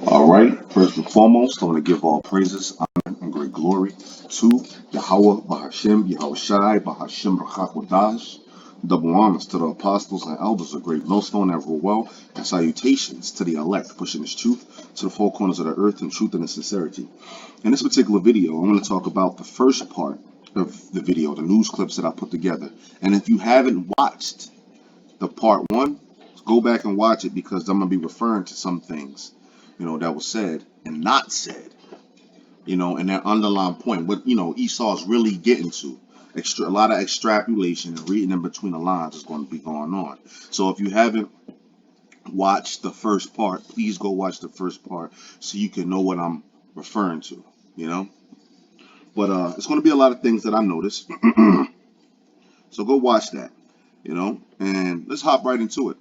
All right, first and foremost, I want to give all praises, honor, and great glory to Yahweh, Bahashem, Yahushai, Bahashem, Rachakodash. Double honors to the apostles and elders of Great Millstone that rule well, and salutations to the elect, pushing this truth to the four corners of the earth in truth and in sincerity. In this particular video, I'm going to talk about the first part of the video, the news clips that I put together. And if you haven't watched the part one, go back and watch it because I'm going to be referring to some things that was said and not said, and that underlying point, what, Esau's really getting to. A lot of extrapolation and reading in between the lines is going to be going on. So if you haven't watched the first part, please go watch the first part so you can know what I'm referring to, But it's going to be a lot of things that I noticed. So go watch that, and let's hop right into it.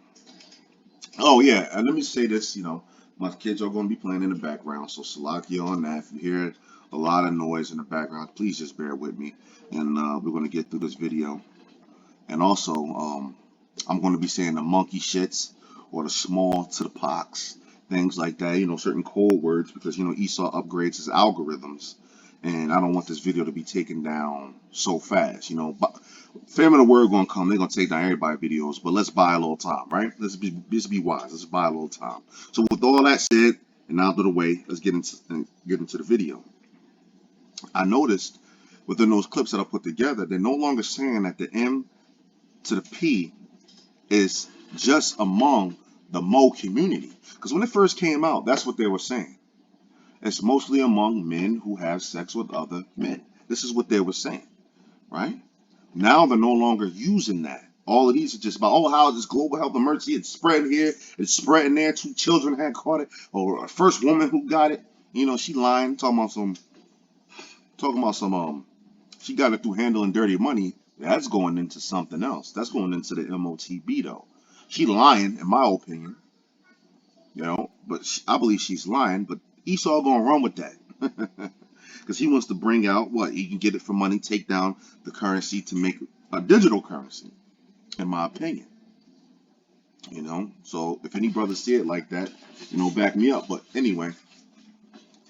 Oh, yeah, and let me say this, my kids are going to be playing in the background, so Salakia on that. If you hear a lot of noise in the background, please just bear with me, and we're going to get through this video. And also, I'm going to be saying the monkey shits or the small to the pox, things like that, certain code words, because, Esau upgrades his algorithms, and I don't want this video to be taken down so fast, But famine of word gonna come. They're gonna take down everybody's videos, but let's buy a little time, right? Let's be wise. Let's buy a little time. So with all that said and out of the way, let's get into the video. I noticed within those clips that I put together, they're no longer saying that the M to the P is just among the Mo community. Because when it first came out, that's what they were saying. It's mostly among men who have sex with other men. This is what they were saying, right? Now they're no longer using that. All of these are just about, oh, how this global health emergency, it's spread here, it's spreading there, 2 children had caught it, or a first woman who got it, she lying, talking about some, she got it through handling dirty money. That's going into something else. That's going into the MOTB though. She lying, in my opinion, but I believe she's lying, but Esau gonna run with that. Because he wants to bring out what he can get it for money, take down the currency to make a digital currency, in my opinion. So if any brothers see it like that, back me up. But anyway,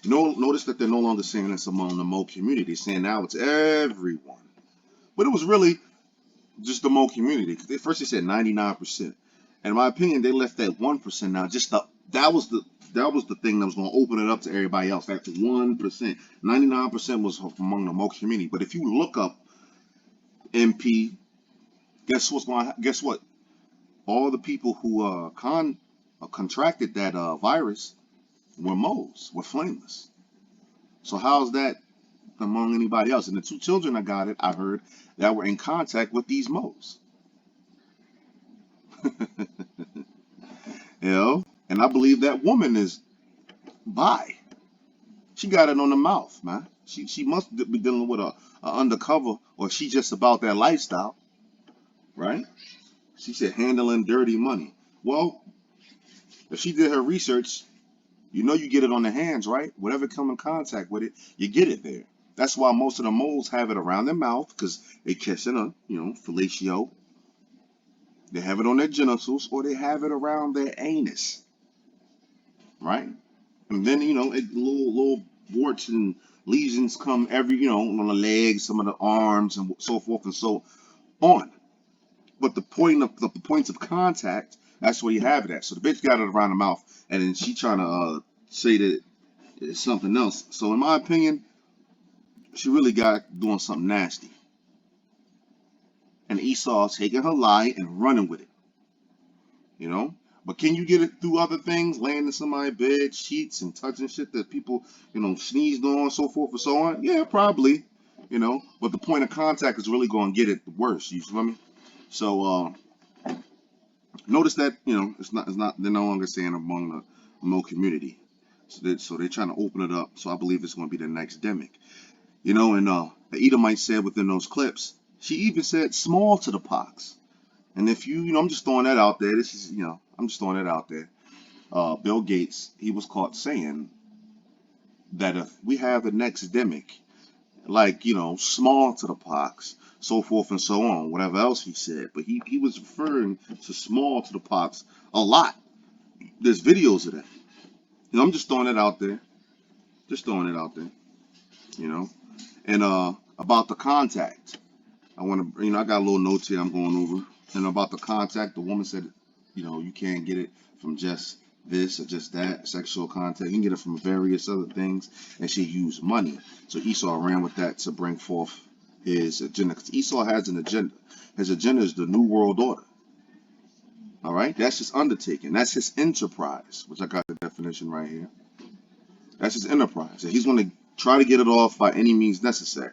notice that they're no longer saying it's among the Mo community. They're saying now it's everyone. But it was really just the Mo community. Because first they said 99%. And in my opinion, they left that 1% now. That was the thing that was going to open it up to everybody else. That 1%. 99% was among the Mo community. But if you look up MP, guess what? All the people who contracted that virus were Mo's, were flameless. So how's that among anybody else? And the 2 children I heard that were in contact with these Mo's. And I believe that woman is bi. She got it on the mouth, man. She must be dealing with a undercover, or she just about that lifestyle, right? She said handling dirty money. Well, if she did her research, you get it on the hands, right? Whatever come in contact with it, you get it there. That's why most of the moles have it around their mouth, because they catch it on, fellatio. They have it on their genitals, or they have it around their anus, right? And then, little warts and lesions come on the legs, some of the arms, and so forth and so on. But the points of contact, that's where you have it at. So the bitch got it around the mouth, and then she trying to say that it's something else. So in my opinion, she really got doing something nasty. And Esau taking her lie and running with it, But can you get it through other things, laying in somebody's bed, sheets, and touching shit that people, sneezed on, so forth and so on? Yeah, probably, But the point of contact is really going to get it worse. You feel me? So notice that it's not they're no longer saying among the Mo community. So they're trying to open it up. So I believe it's going to be the next demic. And the Edomite said within those clips, she even said small to the pox. And if I'm just throwing that out there. This is, I'm just throwing that out there. Bill Gates, he was caught saying that if we have the next demic, like, small to the pox, so forth and so on, whatever else he said. But he was referring to small to the pox a lot. There's videos of that. I'm just throwing it out there. Just throwing it out there. You know. And about the contact. I want to, I got a little notes here I'm going over. And about the contact, the woman said, you can't get it from just this or just that sexual contact. You can get it from various other things. And she used money. So Esau ran with that to bring forth his agenda. Because Esau has an agenda. His agenda is the New World Order. All right? That's his undertaking. That's his enterprise, which I got the definition right here. That's his enterprise. And he's going to try to get it off by any means necessary.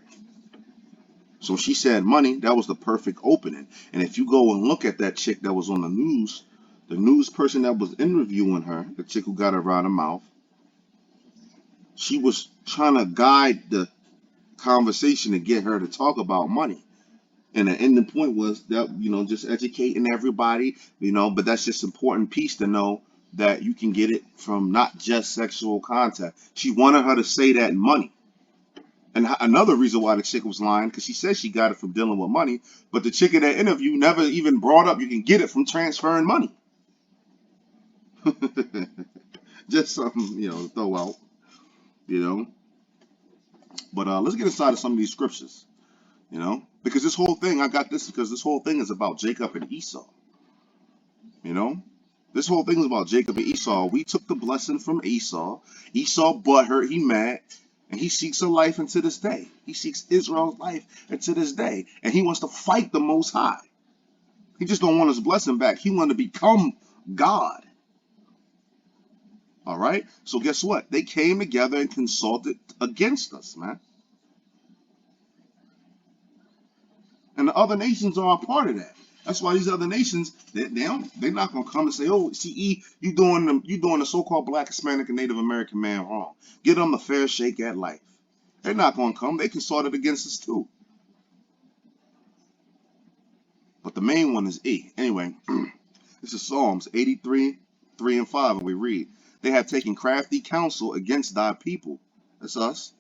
So when she said money, that was the perfect opening. And if you go and look at that chick that was on the news person that was interviewing her, the chick who got her out of mouth, she was trying to guide the conversation to get her to talk about money. And the ending point was that, just educating everybody, but that's just important piece to know that you can get it from not just sexual contact. She wanted her to say that money. And another reason why the chick was lying, because she said she got it from dealing with money, but the chick in that interview never even brought up you can get it from transferring money. Just something, to throw out, you know. But let's get inside of some of these scriptures, because this whole thing, I got this because this whole thing is about Jacob and Esau, you know. This whole thing is about Jacob and Esau. We took the blessing from Esau. Esau butthurt, he mad. And he seeks a life into this day. He seeks Israel's life into this day. And he wants to fight the Most High. He just don't want his blessing back. He want to become God. All right? So guess what? They came together and consulted against us, man. And the other nations are a part of that. That's why these other nations, they're not gonna come and say, "Oh, CE, you doing the so-called Black, Hispanic, and Native American man wrong. Give them a fair shake at life." They're not gonna come. They consorted against us too. But the main one is E. Anyway, this is Psalms 83, 3 and 5, and we read, "They have taken crafty counsel against thy people," that's us,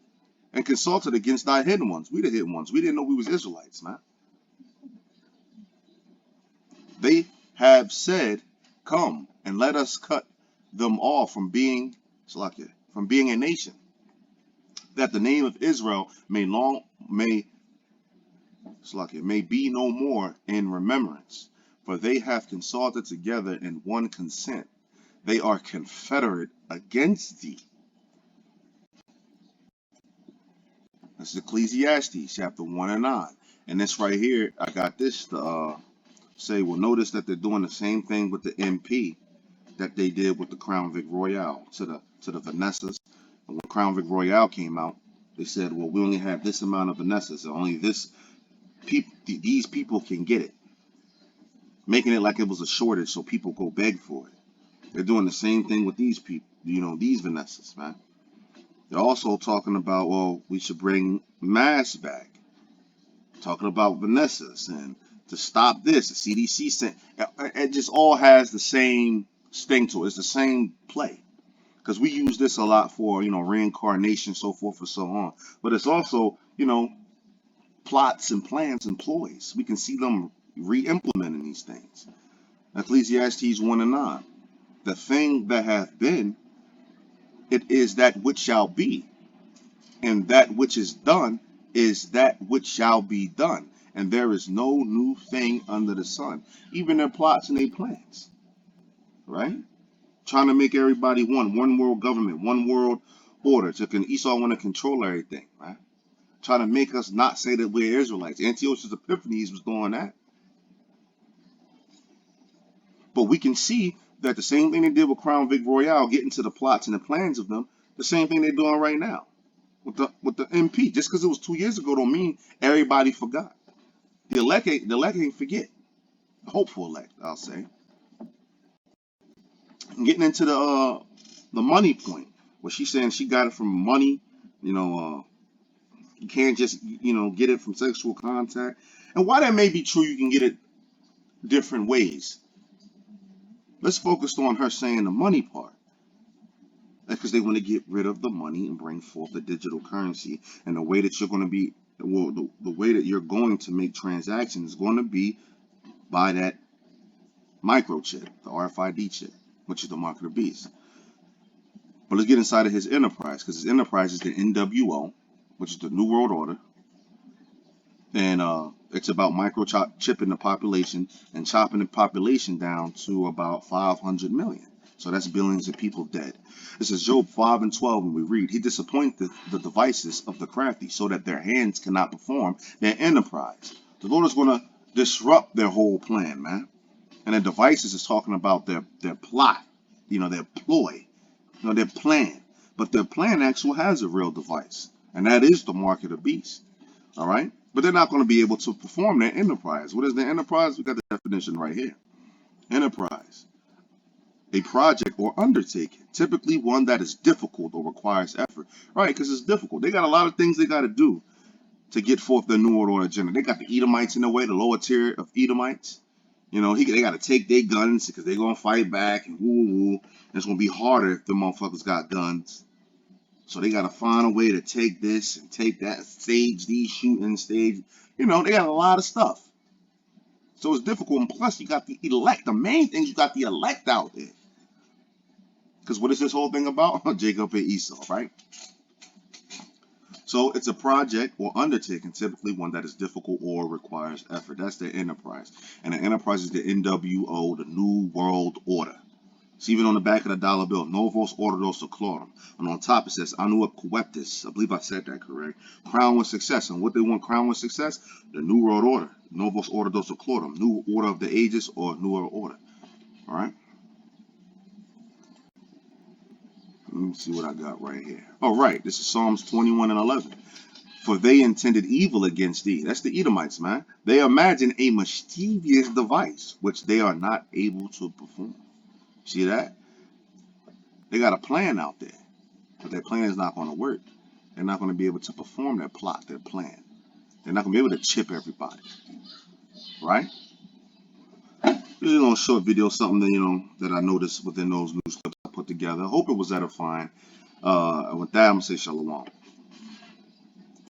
"and consulted against thy hidden ones." We the hidden ones. We didn't know we was Israelites, man. "They have said, Come, and let us cut them off from being, from being a nation, that the name of Israel may be no more in remembrance. For they have consulted together in one consent. They are confederate against thee." This is Ecclesiastes chapter 1 and 9. And this right here, I got this to say, well, notice that they're doing the same thing with the MP that they did with the Crown Vic Royale to the Vanessas. And when Crown Vic Royale came out, they said, well, we only have this amount of Vanessas, and only these people can get it, making it like it was a shortage so people go beg for it. They're doing the same thing with these people, these Vanessas, man. They're also talking about, well, we should bring masks back. Talking about Vanessas and to stop this, the CDC sent. It just all has the same sting to it. It's the same play. Because we use this a lot for, reincarnation, so forth and so on. But it's also, plots and plans and ploys. We can see them re-implementing these things. Ecclesiastes 1 and 9. "The thing that hath been, it is that which shall be, and that which is done is that which shall be done. And there is no new thing under the sun." Even their plots and their plans, right? Trying to make everybody one world government, one world order. Esau want to control everything, right? Trying to make us not say that we're Israelites. Antiochus Epiphanes was doing that. But we can see that the same thing they did with Crown Vic Royale, getting to the plots and the plans of them, the same thing they're doing right now with the MP. Just because it was 2 years ago don't mean everybody forgot. The elect ain't forget. The hopeful elect, I'll say. And getting into the money point, where she's saying she got it from money, you can't just get it from sexual contact. And while that may be true, you can get it different ways. Let's focus on her saying the money part. That's because they want to get rid of the money and bring forth the digital currency. And the way that you're going to be, well, the way that you're going to make transactions is going to be by that microchip, the RFID chip, which is the mark of the beast. But let's get inside of his enterprise, because his enterprise is the NWO, which is the New World Order. And it's about microchipping the population and chopping the population down to about 500 million. So that's billions of people dead. This is Job 5 and 12 when we read, he disappointed the devices of the crafty so that their hands cannot perform their enterprise. The Lord is going to disrupt their whole plan, man. And the devices is talking about their plot, their ploy, their plan. But their plan actually has a real device, and that is the mark of the beast. All right? But they're not going to be able to perform their enterprise. What is the enterprise? We got the definition right here. Enterprise, a project or undertaking, typically one that is difficult or requires effort. Right? Because it's difficult. They got a lot of things they got to do to get forth their New World Order agenda. They got the Edomites in the way, the lower tier of Edomites. They got to take their guns because they're going to fight back and woo woo. And it's going to be harder if the motherfuckers got guns. So they got to find a way to take this and take that, stage these shooting, stage. They got a lot of stuff. So it's difficult. And plus, you got the elect. The main thing, you got the elect out there. Because what is this whole thing about? Jacob and Esau, right? So it's a project or undertaking, typically one that is difficult or requires effort. That's the enterprise. And the enterprise is the NWO, the New World Order. It's even on the back of the dollar bill, Novos Ordos Seclorum. And on top it says, Anua Coeptis. I believe I said that correct. Crown with success. And what they want crown with success? The New World Order. Novos Ordos Seclorum. New Order of the Ages or New World Order. All right? Let me see what I got right here. All right. This is Psalms 21 and 11. For they intended evil against thee. That's the Edomites, man. They imagine a mischievous device, which they are not able to perform. See that? They got a plan out there, but their plan is not going to work. They're not going to be able to perform their plot, their plan. They're not going to be able to chip everybody, right? This is a little short video, something that, that I noticed within those news clips I put together. I hope it was edifying. And with that, I'm going to say shalom.